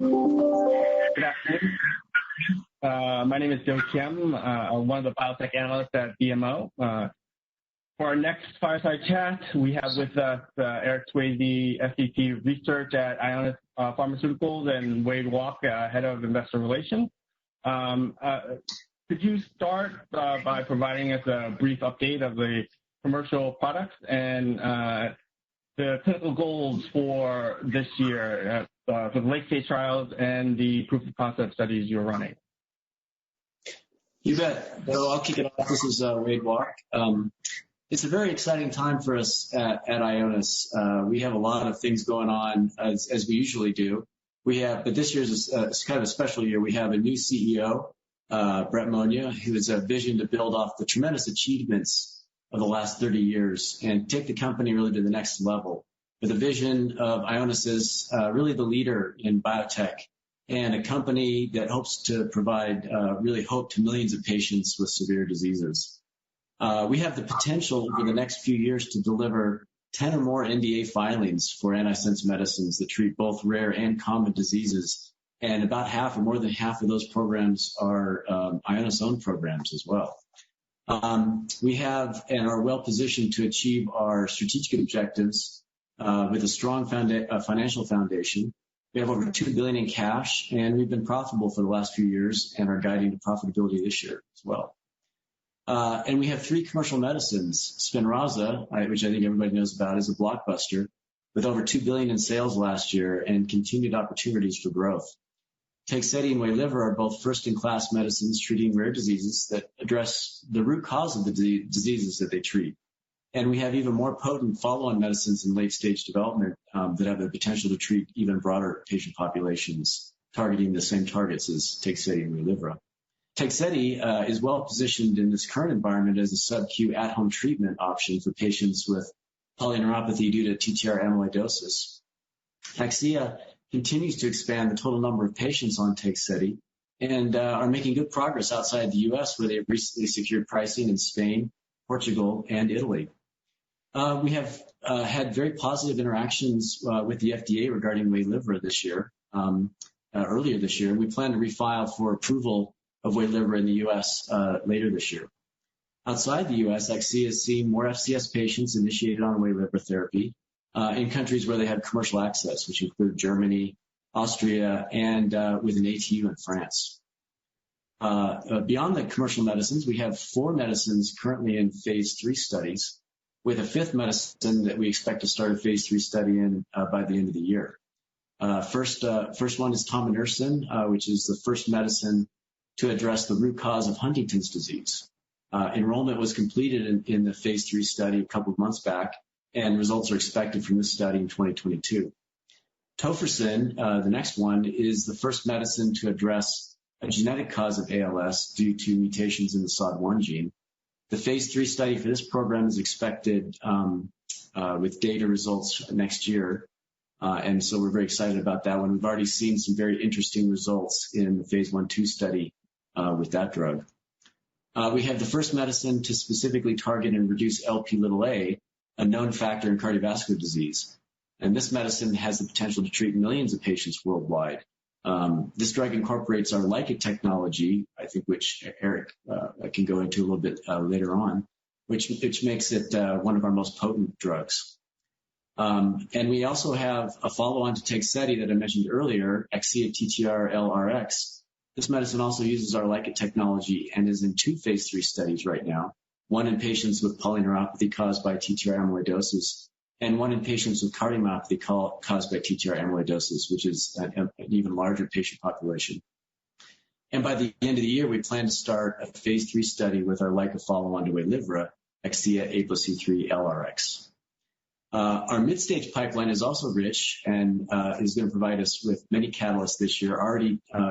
Good afternoon. My name is Joe Kim. I'm one of the biotech analysts at BMO. For our next fireside chat, we have with us Eric Swayze, SVP Research at Ionis Pharmaceuticals, and Wade Walke, Head of Investor Relations. Could you start by providing us a brief update of the commercial products and the clinical goals for this year for the late-stage trials and the proof-of-concept studies you're running? You bet. So I'll kick it off. This is Wade Walke. It's a very exciting time for us at Ionis. We have a lot of things going on as we usually do. But this year's kind of a special year. We have a new CEO, Brett Monia, who has a vision to build off the tremendous achievements of the last 30 years and take the company really to the next level. With a vision of Ionis as really the leader in biotech and a company that hopes to provide really hope to millions of patients with severe diseases. We have the potential over the next few years to deliver 10 or more NDA filings for antisense medicines that treat both rare and common diseases. And about half or more than half of those programs are Ionis-owned programs as well. We have and are well positioned to achieve our strategic objectives with a strong financial foundation. We have over $2 billion in cash, and we've been profitable for the last few years and are guiding to profitability this year as well. And we have 3 commercial medicines. Spinraza, which I think everybody knows about, is a blockbuster with over $2 billion in sales last year and continued opportunities for growth. Tegsedi and Waylivra are both first-in-class medicines treating rare diseases that address the root cause of the diseases that they treat. And we have even more potent follow-on medicines in late-stage development that have the potential to treat even broader patient populations, targeting the same targets as Tegsedi and Waylivra. Tegsedi is well positioned in this current environment as a sub-Q at-home treatment option for patients with polyneuropathy due to TTR amyloidosis. Akcea continues to expand the total number of patients on Tegsedi and are making good progress outside the U.S., where they have recently secured pricing in Spain, Portugal, and Italy. We have had very positive interactions with the FDA regarding Waylivra this year. Earlier this year, we plan to refile for approval of Waylivra in the U.S. later this year. Outside the U.S., Akcea has seen more FCS patients initiated on Waylivra therapy in countries where they have commercial access, which include Germany, Austria, and with an ATU in France. Beyond the commercial medicines, we have 4 medicines currently in phase 3 studies, with a 5th medicine that we expect to start a phase 3 study in by the end of the year. First one is tominersen, which is the first medicine to address the root cause of Huntington's disease. Enrollment was completed in the phase 3 study a couple of months back, and results are expected from this study in 2022. Tofersen, the next one, is the first medicine to address a genetic cause of ALS due to mutations in the SOD1 gene. The phase 3 study for this program is expected with data results next year. And so we're very excited about that one. We've already seen some very interesting results in the phase 1/2 study with that drug. We have the first medicine to specifically target and reduce Lp(a), a known factor in cardiovascular disease. And this medicine has the potential to treat millions of patients worldwide. This drug incorporates our LICA technology, I think, which Eric can go into a little bit later on, which makes it one of our most potent drugs. And we also have a follow-on to Tegsedi that I mentioned earlier, Akcea TTR-LRx. This medicine also uses our LICA technology and is in 2 phase 3 studies right now, one in patients with polyneuropathy caused by TTR amyloidosis, and one in patients with cardiomyopathy caused by TTR amyloidosis, which is an even larger patient population. And by the end of the year, we plan to start a phase 3 study with our LICA follow-on to Waylivra, Akcea ApoC3-LRx. Our mid-stage pipeline is also rich and is going to provide us with many catalysts this year.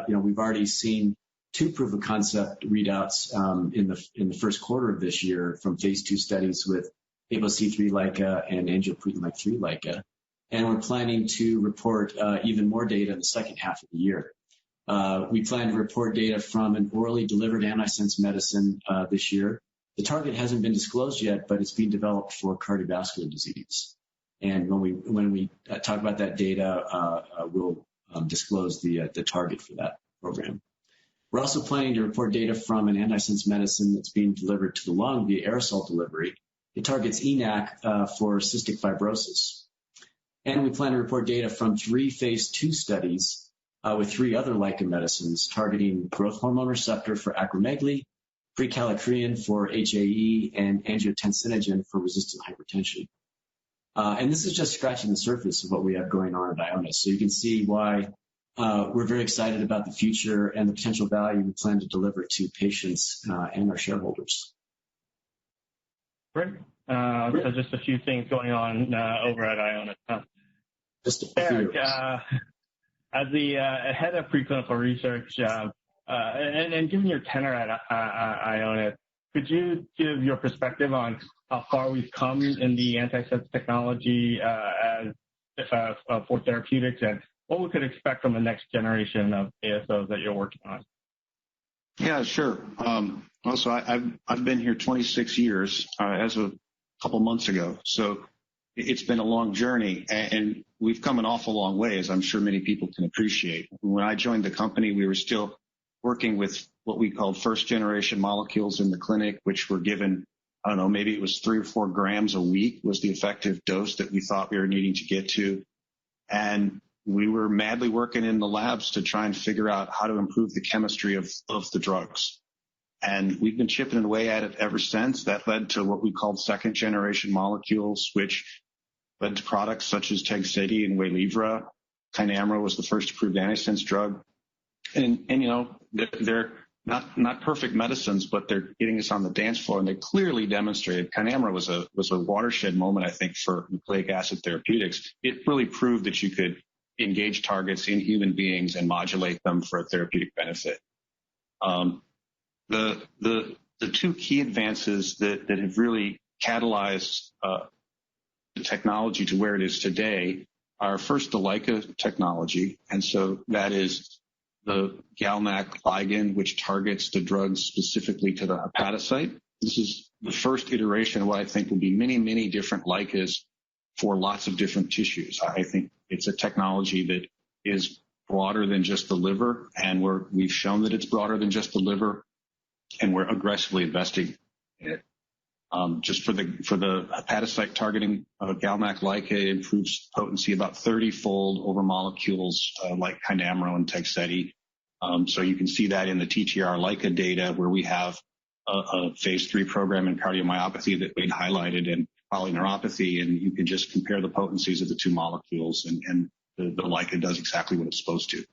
We've already seen 2 proof-of-concept readouts in the first quarter of this year from phase 2 studies with ApoC3 LICA and angiopoietin-like 3 LICA. And we're planning to report even more data in the second half of the year. We plan to report data from an orally delivered antisense medicine this year. The target hasn't been disclosed yet, but it's being developed for cardiovascular disease. And when we talk about that data, we'll disclose the target for that program. We're also planning to report data from an antisense medicine that's being delivered to the lung via aerosol delivery. It targets ENaC for cystic fibrosis. And we plan to report data from 3 phase 2 studies with 3 other LICA medicines targeting growth hormone receptor for acromegaly, prekallikrein for HAE, and angiotensinogen for resistant hypertension. And this is just scratching the surface of what we have going on at Ionis. So you can see why we're very excited about the future and the potential value we plan to deliver to patients and our shareholders. Great. So just a few things going on over at Ionis. Just a few. Eric, as the head of preclinical research, and given your tenure at Ionis, could you give your perspective on how far we've come in the antisense technology for therapeutics, and what we could expect from the next generation of ASOs that you're working on? Yeah, sure. Also, I've been here 26 years as a couple months ago, so it's been a long journey, and we've come an awful long way, as I'm sure many people can appreciate. When I joined the company, we were still working with what we called first-generation molecules in the clinic, which were given, I don't know, maybe it was 3 or 4 grams a week was the effective dose that we thought we were needing to get to. And we were madly working in the labs to try and figure out how to improve the chemistry of the drugs. And we've been chipping away at it ever since. That led to what we called second-generation molecules, which led to products such as Tegsedi and Waylivra. Kynamra was the first approved antisense drug. And you know, they're not perfect medicines, but they're getting us on the dance floor, and they clearly demonstrated. Kynamra was a watershed moment, I think, for nucleic acid therapeutics. It really proved that you could engage targets in human beings and modulate them for a therapeutic benefit. The 2 key advances that have really catalyzed the technology to where it is today are, first, the LICA technology, and so that is the GalNAc ligand, which targets the drugs specifically to the hepatocyte. This is the first iteration of what I think will be many, many different LICAs for lots of different tissues. I think it's a technology that is broader than just the liver, and we've shown that it's broader than just the liver, and we're aggressively investing in it. Just for the hepatocyte targeting, GalNAc LICA improves potency about 30-fold over molecules like Kynamra and Tegsedi. So you can see that in the TTR LICA data, where we have a phase 3 program in cardiomyopathy that Wade highlighted, and polyneuropathy, and you can just compare the potencies of the 2 molecules, and the LICA does exactly what it's supposed to.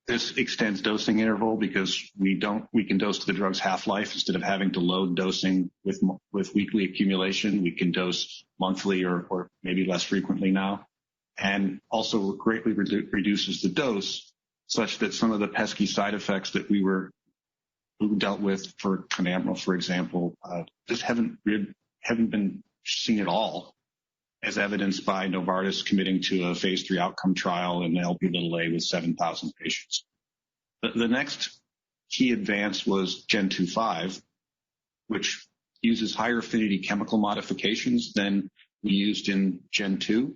This extends dosing interval because we can dose to the drug's half-life instead of having to load dosing with weekly accumulation. We can dose monthly or maybe less frequently now, and also greatly reduces the dose such that some of the pesky side effects that we dealt with for Kynamra, for example, just haven't been seen at all, as evidenced by Novartis committing to a phase 3 outcome trial in Lp(a) with 7,000 patients. The next key advance was Gen 2.5, which uses higher affinity chemical modifications than we used in Gen 2.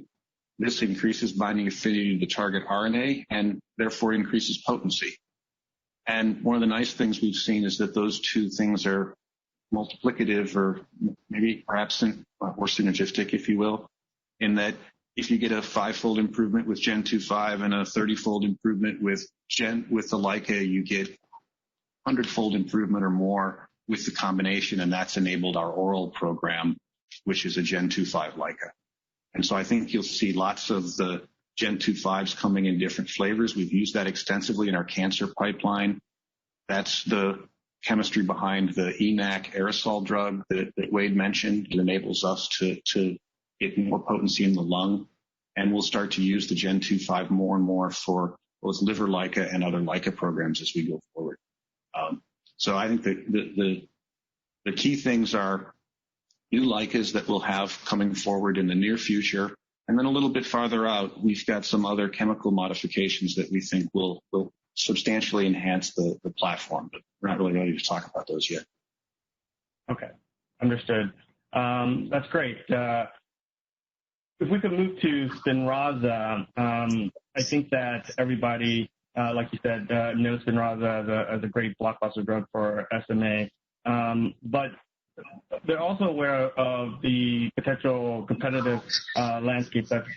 This increases binding affinity to the target RNA and therefore increases potency. And one of the nice things we've seen is that those 2 things are multiplicative, or maybe perhaps or synergistic, if you will, in that if you get a 5-fold improvement with Gen 2.5 and a 30-fold improvement with the LICA, you get 100-fold improvement or more with the combination, and that's enabled our oral program, which is a Gen 2.5 LICA. And so I think you'll see lots of the Gen 2.5s coming in different flavors. We've used that extensively in our cancer pipeline. That's the chemistry behind the ENaC aerosol drug that Wade mentioned. It enables us to get more potency in the lung, and we'll start to use the Gen 2.5 more and more for both liver LICA and other LICA programs as we go forward. So I think that the key things are new LICAs that we'll have coming forward in the near future, and then a little bit farther out, we've got some other chemical modifications that we think will substantially enhance the platform, but we're not really ready to talk about those yet. Okay, understood. That's great. if we could move to Spinraza, I think that everybody, like you said, knows Spinraza as a great blockbuster drug for SMA. But they're also aware of the potential competitive landscape that's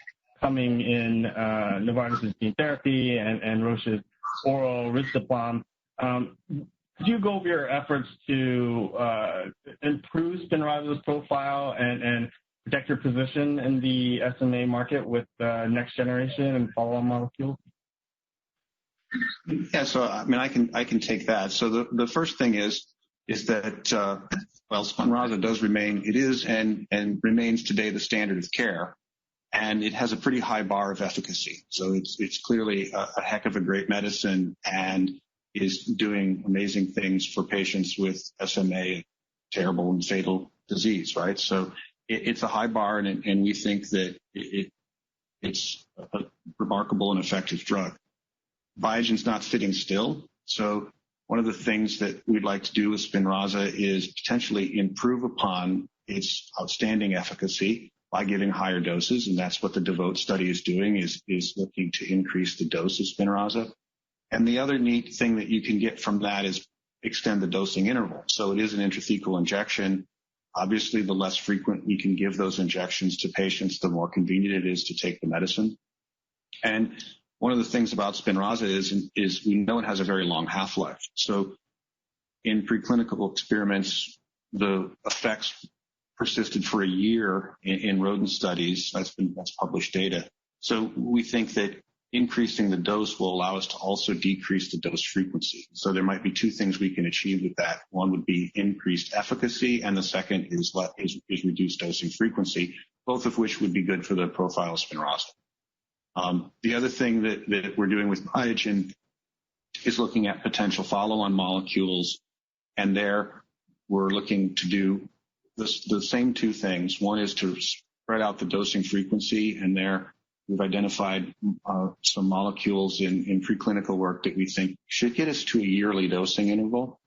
coming in Novartis' gene therapy and Roche's oral risdiplam. Could you go over your efforts to improve Spinraza's profile and protect your position in the SMA market with next generation and follow-on molecules? Yeah, so I mean, I can take that. So the first thing is that Spinraza does remain, it is and remains today the standard of care, and it has a pretty high bar of efficacy. So it's clearly a heck of a great medicine and is doing amazing things for patients with SMA, terrible and fatal disease, right? So it's a high bar, and we think that it's a remarkable and effective drug. Biogen's not sitting still, so one of the things that we'd like to do with Spinraza is potentially improve upon its outstanding efficacy by giving higher doses, and that's what the DEVOTE study is doing, is looking to increase the dose of Spinraza. And the other neat thing that you can get from that is extend the dosing interval. So it is an intrathecal injection. Obviously, the less frequent we can give those injections to patients, the more convenient it is to take the medicine. And one of the things about Spinraza is we know it has a very long half-life. So in preclinical experiments, the effects persisted for a year in rodent studies. That's published data. So we think that increasing the dose will allow us to also decrease the dose frequency. So there might be two things we can achieve with that. One would be increased efficacy, and the second is reduced dosing frequency, both of which would be good for the profile of Spinraza. The other thing that we're doing with Biogen is looking at potential follow-on molecules, and there we're looking to do the same two things. One is to spread out the dosing frequency, and there we've identified some molecules in preclinical work that we think should get us to a yearly dosing interval,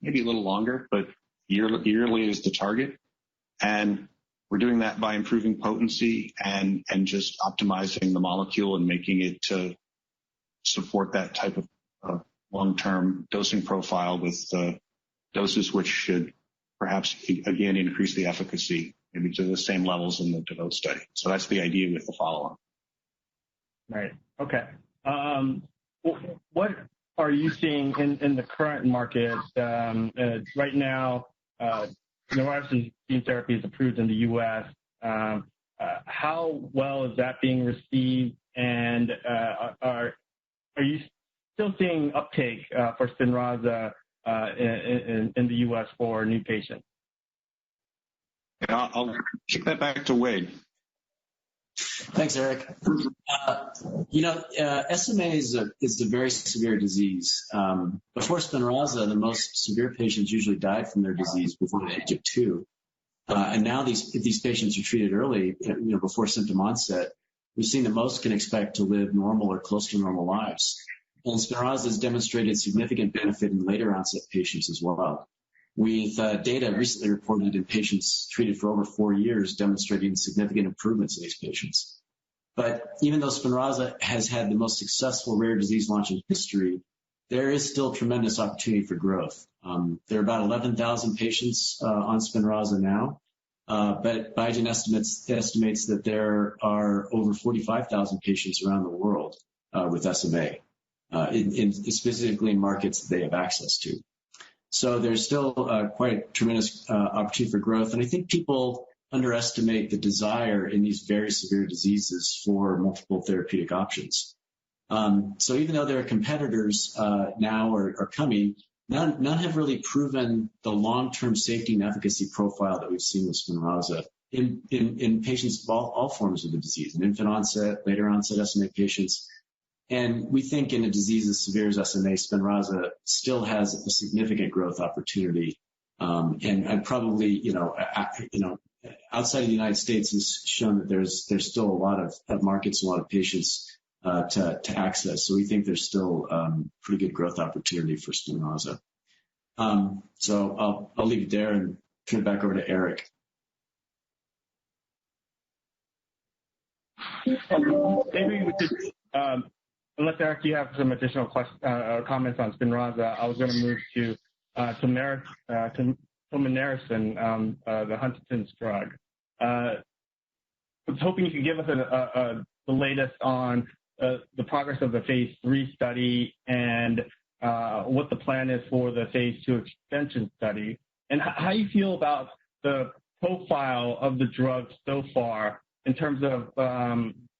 maybe a little longer, but yearly is the target. And we're doing that by improving potency and just optimizing the molecule and making it to support that type of long-term dosing profile with doses which should perhaps, again, increase the efficacy maybe to the same levels in the DEVOTE study. So that's the idea with the follow-on. Right. Okay. What are you seeing in the current market right now? Novartis gene therapy is approved in the U.S. How well is that being received? And are you still seeing uptake for Spinraza in the U.S. for new patients? I'll kick that back to Wade. Thanks, Eric. SMA is a very severe disease. Before Spinraza, the most severe patients usually died from their disease before the age of 2. And now if these patients are treated early, before symptom onset, we've seen that most can expect to live normal or close to normal lives. And Spinraza has demonstrated significant benefit in later onset patients as well, with data recently reported in patients treated for over 4 years demonstrating significant improvements in these patients. But even though Spinraza has had the most successful rare disease launch in history, there is still tremendous opportunity for growth. There are about 11,000 patients on Spinraza now, but Biogen estimates that there are over 45,000 patients around the world with SMA, specifically in markets that they have access to. So there's still quite a tremendous opportunity for growth. And I think people underestimate the desire in these very severe diseases for multiple therapeutic options. So even though there are competitors now are coming, none have really proven the long-term safety and efficacy profile that we've seen with Spinraza in patients of all forms of the disease, in infant onset, later onset SMA patients. And we think in a disease as severe as SMA, Spinraza still has a significant growth opportunity. And probably, outside of the United States has shown that there's still a lot of markets, a lot of patients to access. So we think there's still pretty good growth opportunity for Spinraza. So I'll leave it there and turn it back over to Eric. Maybe we could, unless Eric, you have some additional comments on Spinraza, I was going to move to tominersen, the Huntington's drug. I was hoping you could give us the latest on the progress of the phase 3 study and what the plan is for the phase 2 extension study, and how you feel about the profile of the drug so far in terms of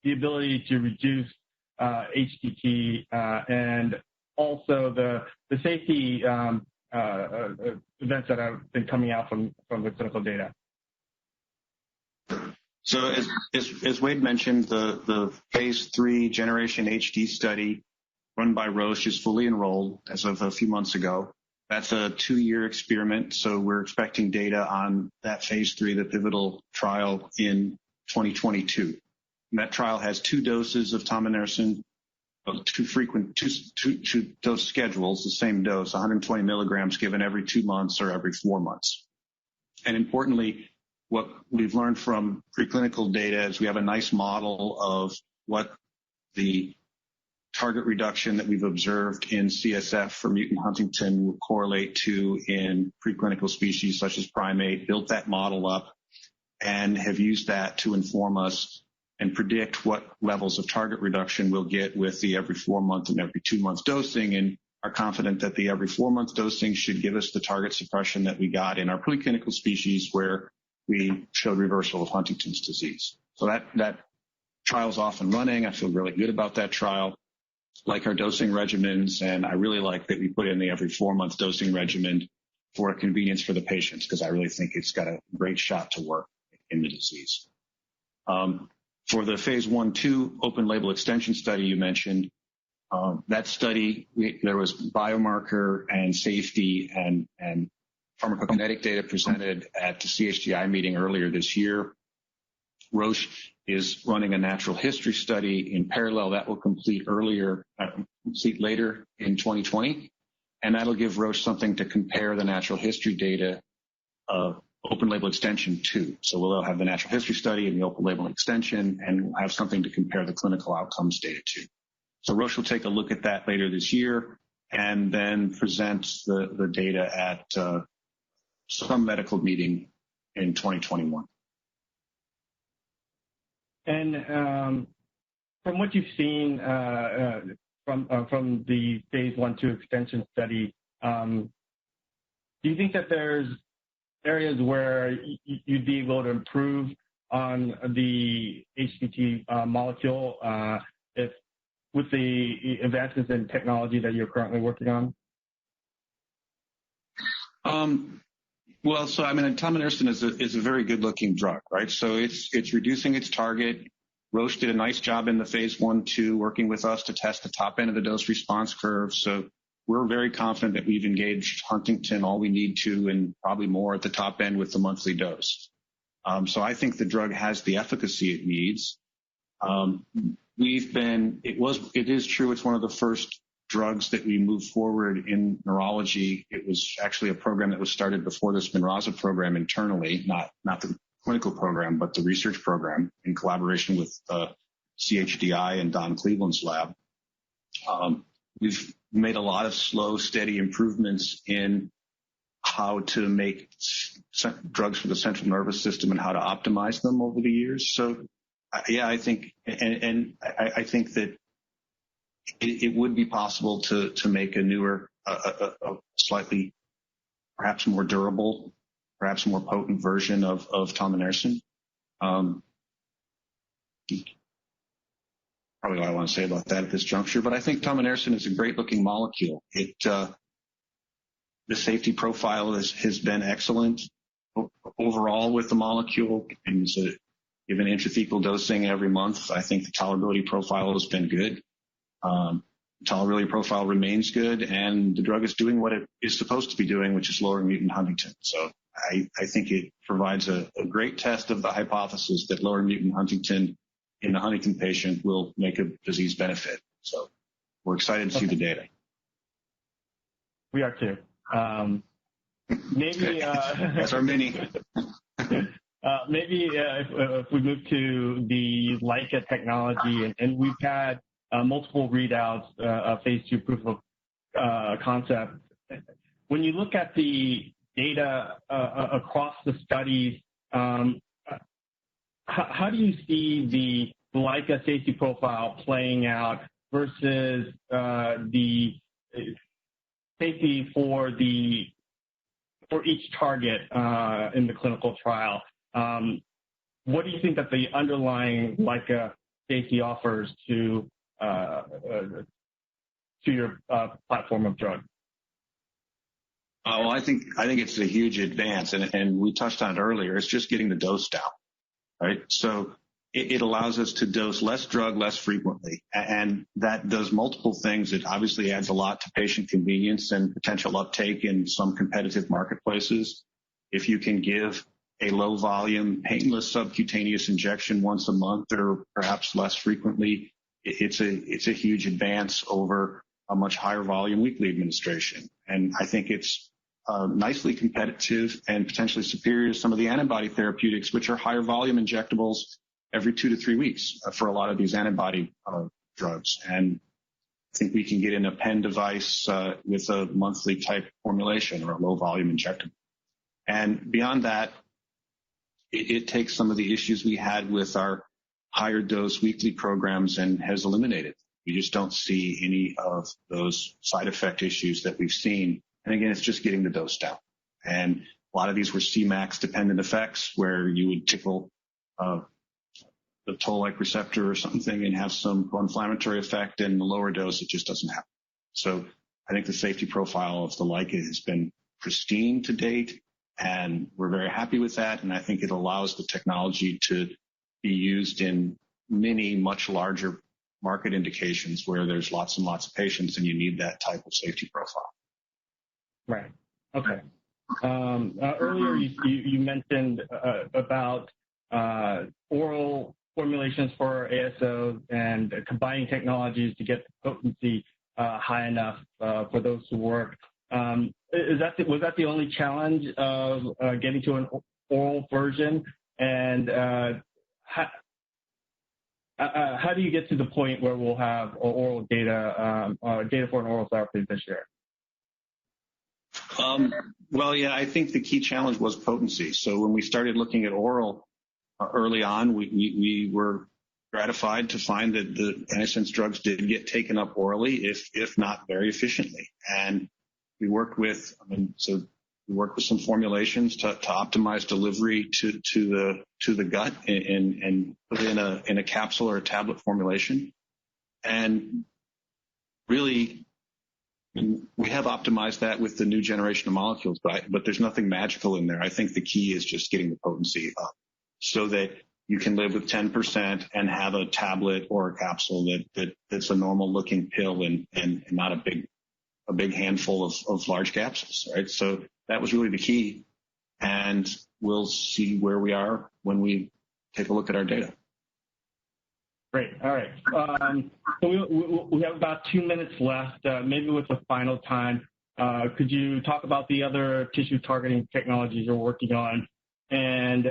the ability to reduce HTT and also the safety events that have been coming out from the clinical data. So as Wade mentioned, the phase 3 Generation HD study run by Roche is fully enrolled as of a few months ago. That's a 2-year experiment, so we're expecting data on that phase 3, the pivotal trial, in 2022. And that trial has 2 doses of tominersen, 2 dose schedules, the same dose, 120 milligrams given every 2 months or every 4 months. And importantly, what we've learned from preclinical data is we have a nice model of what the target reduction that we've observed in CSF for mutant Huntington will correlate to in preclinical species such as primate, built that model up, and have used that to inform us and predict what levels of target reduction we'll get with the every 4 month and every 2 month dosing, and are confident that the every 4 month dosing should give us the target suppression that we got in our preclinical species where we showed reversal of Huntington's disease. So that trial's off and running. I feel really good about that trial, like our dosing regimens, and I really like that we put in the every 4 month dosing regimen for a convenience for the patients, because I really think it's got a great shot to work in the disease. For the phase 1/2 open label extension study you mentioned, that study, there was biomarker and safety and pharmacokinetic data presented at the CHDI meeting earlier this year. Roche is running a natural history study in parallel that will complete later in 2020, and that'll give Roche something to compare the natural history data of open label extension to. So we'll have the natural history study and the open label extension, and we'll have something to compare the clinical outcomes data to. So Roche will take a look at that later this year and then present the data at some medical meeting in 2021. And from what you've seen from the phase 1/2 extension study, do you think that there's areas where you'd be able to improve on the HTT molecule with the advances in technology that you're currently working on? Well, so I mean, tominersen is a very good-looking drug, right? So it's reducing its target. Roche did a nice job in the phase 1/2 working with us to test the top end of the dose response curve. So we're very confident that we've engaged Huntington all we need to, and probably more at the top end with the monthly dose. So I think the drug has the efficacy it needs. It is true it's one of the first drugs that we moved forward in neurology. It was actually a program that was started before the Spinraza program internally, not the clinical program, but the research program in collaboration with CHDI and Don Cleveland's lab. We've made a lot of slow, steady improvements in how to make drugs for the central nervous system and how to optimize them over the years. So, yeah, I think, and I think that it would be possible to make a newer, a slightly, perhaps more durable, perhaps more potent version of tominersen. Probably all I want to say about that at this juncture, but I think tominersen is a great-looking molecule. The safety profile has been excellent overall with the molecule, and so given intrathecal dosing every month, I think the tolerability profile has been good. Tolerability profile remains good, and the drug is doing what it is supposed to be doing, which is lowering mutant Huntington. So I think it provides a great test of the hypothesis that lower mutant Huntington in the Huntington patient will make a disease benefit. So we're excited to see the data. We are too. Maybe that's our mini. Maybe if we move to the LICA technology, and we've had multiple readouts of phase 2 proof of concept. When you look at the data across the studies, how do you see the LICA safety profile playing out versus the safety for each target in the clinical trial? What do you think that the underlying LICA safety offers to your platform of drug? Well, I think it's a huge advance, and we touched on it earlier. It's just getting the dose down, right? So it allows us to dose less drug less frequently, and that does multiple things. It obviously adds a lot to patient convenience and potential uptake in some competitive marketplaces. If you can give a low volume, painless subcutaneous injection once a month or perhaps less frequently, it's a huge advance over a much higher volume weekly administration. And I think it's nicely competitive and potentially superior to some of the antibody therapeutics, which are higher volume injectables every 2 to 3 weeks for a lot of these antibody drugs. And I think we can get in a pen device with a monthly type formulation or a low volume injectable. And beyond that, it takes some of the issues we had with our higher dose weekly programs and has eliminated. We just don't see any of those side effect issues that we've seen. And again, it's just getting the dose down. And a lot of these were Cmax dependent effects where you would tickle the toll-like receptor or something and have some pro-inflammatory effect, and the lower dose, it just doesn't happen. So I think the safety profile of the LICA has been pristine to date, and we're very happy with that. And I think it allows the technology to be used in many much larger market indications where there's lots and lots of patients and you need that type of safety profile. Right. Okay. Earlier you mentioned about oral formulations for ASOs and combining technologies to get the potency high enough for those to work. Was that the only challenge of getting to an oral version? And how do you get to the point where we'll have oral data for an oral therapy this year? Well, yeah, I think the key challenge was potency. So when we started looking at oral early on, we were gratified to find that the antisense drugs did get taken up orally, if not very efficiently. And we worked with some formulations to optimize delivery to the gut and put it in a capsule or a tablet formulation. And really, we have optimized that with the new generation of molecules, but there's nothing magical in there. I think the key is just getting the potency up so that you can live with 10% and have a tablet or a capsule that's a normal looking pill and not a big handful of large capsules, right? So that was really the key, and we'll see where we are when we take a look at our data. Great. All right. So we have about 2 minutes left. Maybe with the final time, could you talk about the other tissue targeting technologies you're working on and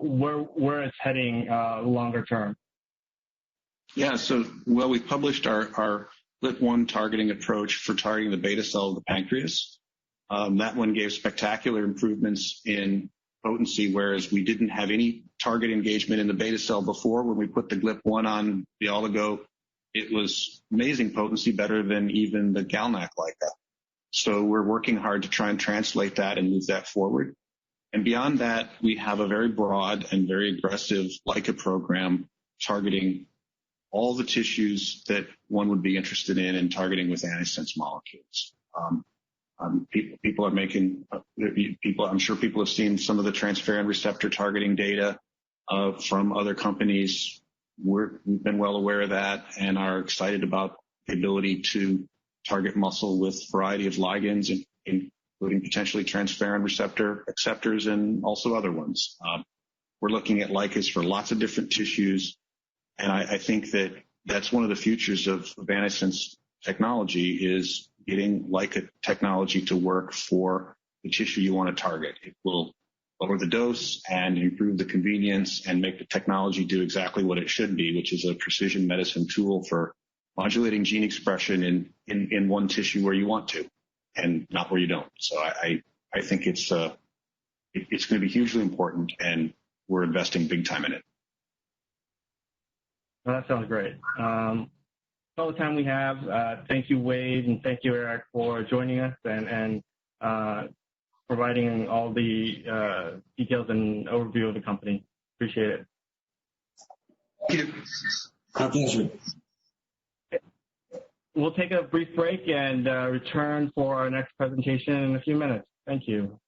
where it's heading longer term? Yeah. So, well, we published our GLP-1 targeting approach for targeting the beta cell of the pancreas. That one gave spectacular improvements in potency, whereas we didn't have any target engagement in the beta cell before. When we put the GLP-1 on the oligo, it was amazing potency, better than even the GalNAc LICA. So we're working hard to try and translate that and move that forward. And beyond that, we have a very broad and very aggressive LICA program targeting all the tissues that one would be interested in targeting with antisense molecules. People are making, I'm sure people have seen some of the transferrin receptor targeting data from other companies. We've been well aware of that and are excited about the ability to target muscle with a variety of ligands, including potentially transferrin receptor acceptors and also other ones. We're looking at LICAs for lots of different tissues, and I think that that's one of the futures of antisense technology is getting LICA technology to work for the tissue you want to target. It will lower the dose and improve the convenience and make the technology do exactly what it should be, which is a precision medicine tool for modulating gene expression in one tissue where you want to and not where you don't. So I think it's going to be hugely important, and we're investing big time in it. Well, that sounds great. That's all the time we have. Thank you, Wade, and thank you, Eric, for joining us and providing all the details and overview of the company. Appreciate it. Thank you. My pleasure. We'll take a brief break and return for our next presentation in a few minutes. Thank you.